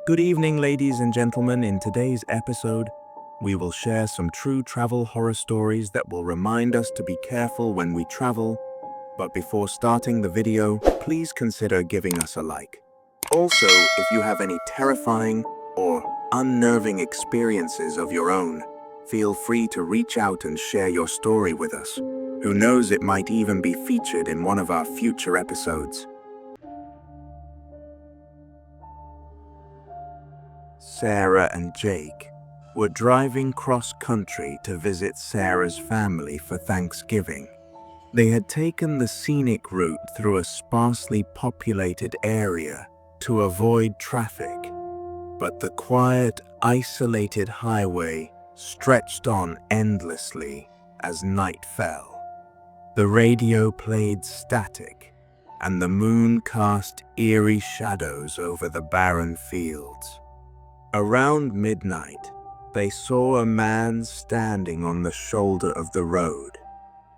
Good evening, ladies and gentlemen. In today's episode, we will share some true travel horror stories that will remind us to be careful when we travel. But before starting the video, please consider giving us a like. Also, if you have any terrifying or unnerving experiences of your own, feel free to reach out and share your story with us. Who knows, it might even be featured in one of our future episodes. Sarah and Jake were driving cross-country to visit Sarah's family for Thanksgiving. They had taken the scenic route through a sparsely populated area to avoid traffic, but the quiet, isolated highway stretched on endlessly as night fell. The radio played static, and the moon cast eerie shadows over the barren fields. Around midnight, they saw a man standing on the shoulder of the road,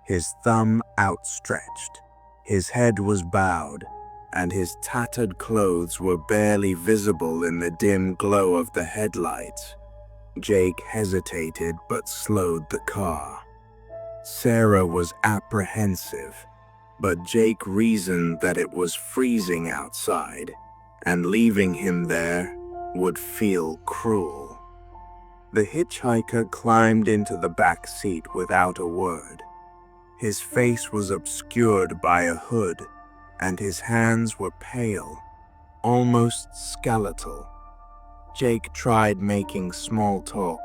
his thumb outstretched. His head was bowed, and his tattered clothes were barely visible in the dim glow of the headlights. Jake hesitated but slowed the car. Sarah was apprehensive, but Jake reasoned that it was freezing outside, and leaving him there would feel cruel. The hitchhiker climbed into the back seat without a word. His face was obscured by a hood, and his hands were pale, almost skeletal. Jake tried making small talk,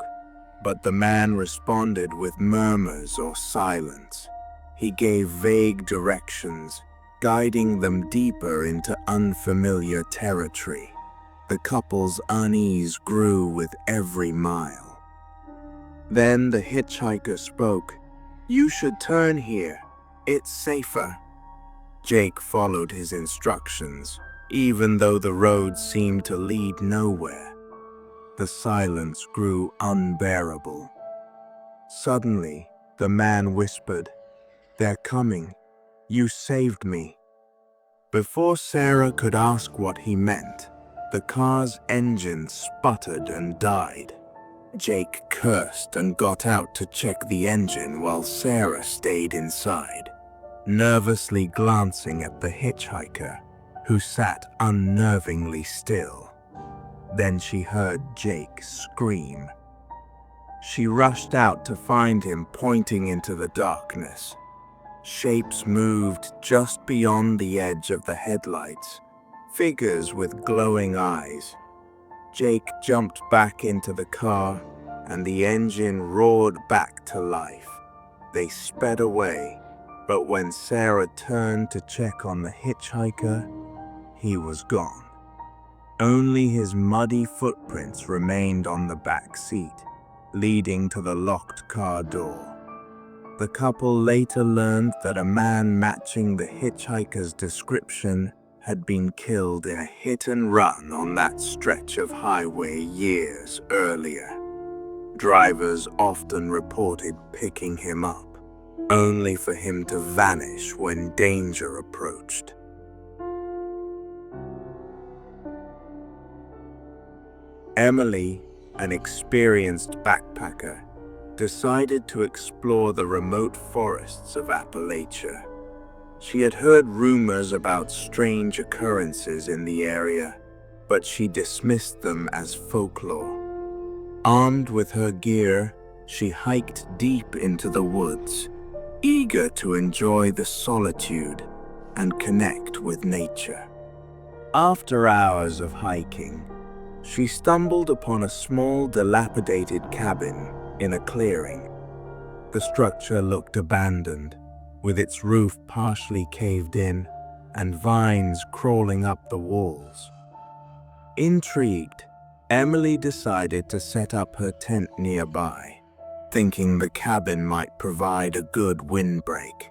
but the man responded with murmurs or silence. He gave vague directions, guiding them deeper into unfamiliar territory. The couple's unease grew with every mile. Then the hitchhiker spoke. "You should turn here. It's safer." Jake followed his instructions, even though the road seemed to lead nowhere. The silence grew unbearable. Suddenly, the man whispered, "They're coming. You saved me." Before Sarah could ask what he meant, the car's engine sputtered and died. Jake cursed and got out to check the engine while Sarah stayed inside, nervously glancing at the hitchhiker, who sat unnervingly still. Then she heard Jake scream. She rushed out to find him pointing into the darkness. Shapes moved just beyond the edge of the headlights, figures with glowing eyes. Jake jumped back into the car, and the engine roared back to life. They sped away, but when Sarah turned to check on the hitchhiker, he was gone. Only his muddy footprints remained on the back seat, leading to the locked car door. The couple later learned that a man matching the hitchhiker's description had been killed in a hit-and-run on that stretch of highway years earlier. Drivers often reported picking him up, only for him to vanish when danger approached. Emily, an experienced backpacker, decided to explore the remote forests of Appalachia. She had heard rumors about strange occurrences in the area, but she dismissed them as folklore. Armed with her gear, she hiked deep into the woods, eager to enjoy the solitude and connect with nature. After hours of hiking, she stumbled upon a small, dilapidated cabin in a clearing. The structure looked abandoned, with its roof partially caved in and vines crawling up the walls. Intrigued, Emily decided to set up her tent nearby, thinking the cabin might provide a good windbreak.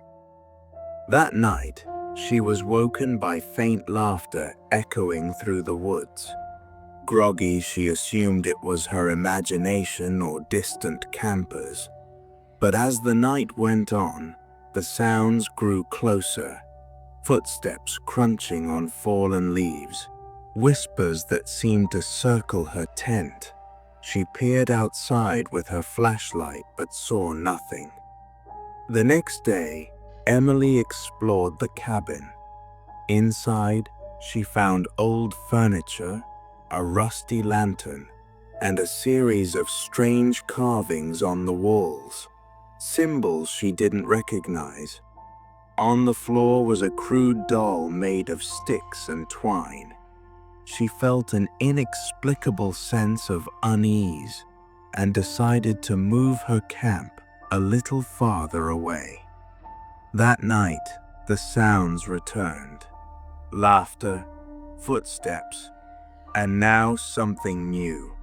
That night, she was woken by faint laughter echoing through the woods. Groggy, she assumed it was her imagination or distant campers. But as the night went on, the sounds grew closer, footsteps crunching on fallen leaves, whispers that seemed to circle her tent. She peered outside with her flashlight but saw nothing. The next day, Emily explored the cabin. Inside, she found old furniture, a rusty lantern, and a series of strange carvings on the walls, symbols she didn't recognize. On the floor was a crude doll made of sticks and twine. She felt an inexplicable sense of unease and decided to move her camp a little farther away. That night, the sounds returned. Laughter, footsteps, and now something new.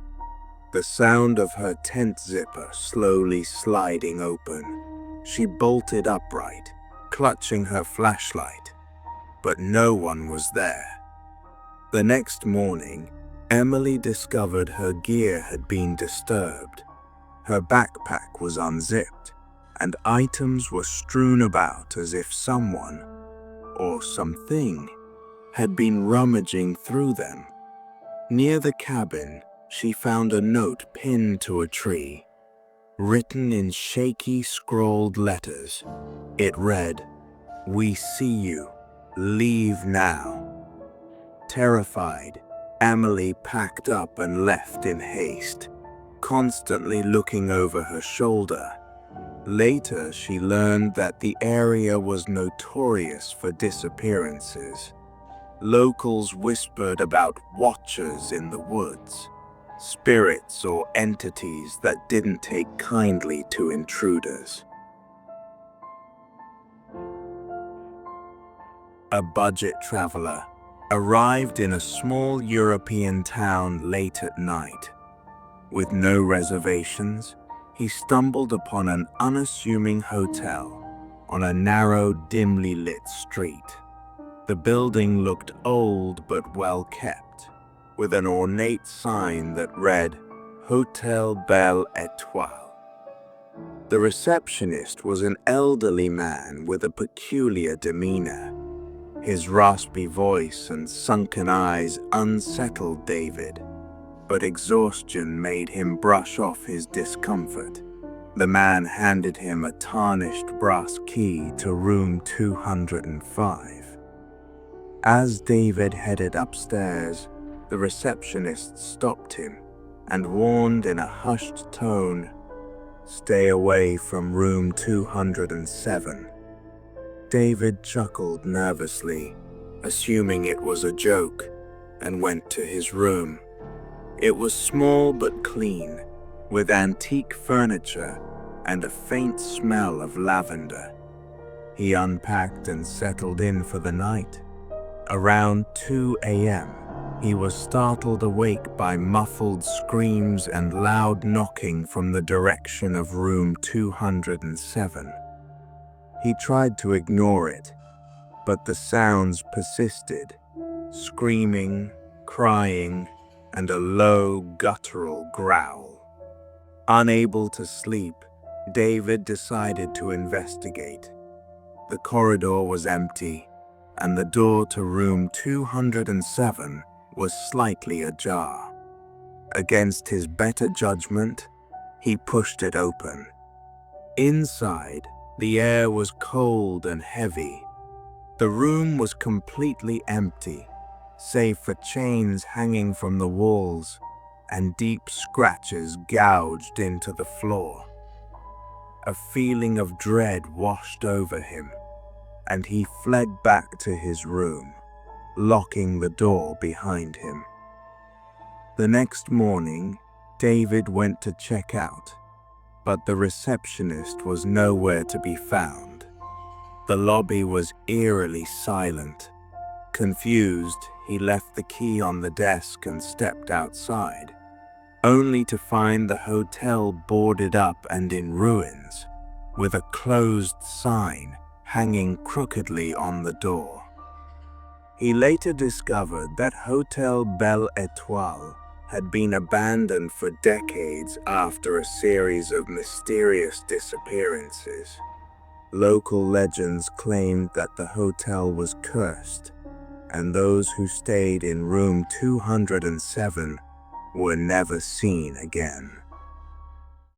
The sound of her tent zipper slowly sliding open. She bolted upright, clutching her flashlight, but no one was there. The next morning, Emily discovered her gear had been disturbed. Her backpack was unzipped, and items were strewn about as if someone, or something, had been rummaging through them. Near the cabin, she found a note pinned to a tree. Written in shaky, scrawled letters, it read, "We see you. Leave now." Terrified, Emily packed up and left in haste, constantly looking over her shoulder. Later, she learned that the area was notorious for disappearances. Locals whispered about watchers in the woods, spirits or entities that didn't take kindly to intruders. A budget traveler arrived in a small European town late at night. With no reservations, he stumbled upon an unassuming hotel on a narrow, dimly lit street. The building looked old but well kept, with an ornate sign that read, "Hotel Belle Étoile." The receptionist was an elderly man with a peculiar demeanor. His raspy voice and sunken eyes unsettled David, but exhaustion made him brush off his discomfort. The man handed him a tarnished brass key to room 205. As David headed upstairs, the receptionist stopped him and warned in a hushed tone, "Stay away from room 207. David chuckled nervously, assuming it was a joke, and went to his room. It was small but clean, with antique furniture and a faint smell of lavender. He unpacked and settled in for the night. Around 2 a.m., he was startled awake by muffled screams and loud knocking from the direction of room 207. He tried to ignore it, but the sounds persisted, screaming, crying, and a low, guttural growl. Unable to sleep, David decided to investigate. The corridor was empty, and the door to room 207 was slightly ajar. Against his better judgment, he pushed it open. Inside, the air was cold and heavy. The room was completely empty, save for chains hanging from the walls and deep scratches gouged into the floor. A feeling of dread washed over him, and he fled back to his room, locking the door behind him. The next morning, David went to check out, but the receptionist was nowhere to be found. The lobby was eerily silent. Confused, he left the key on the desk and stepped outside, only to find the hotel boarded up and in ruins, with a closed sign hanging crookedly on the door. He later discovered that Hotel Belle Étoile had been abandoned for decades after a series of mysterious disappearances. Local legends claimed that the hotel was cursed, and those who stayed in room 207 were never seen again.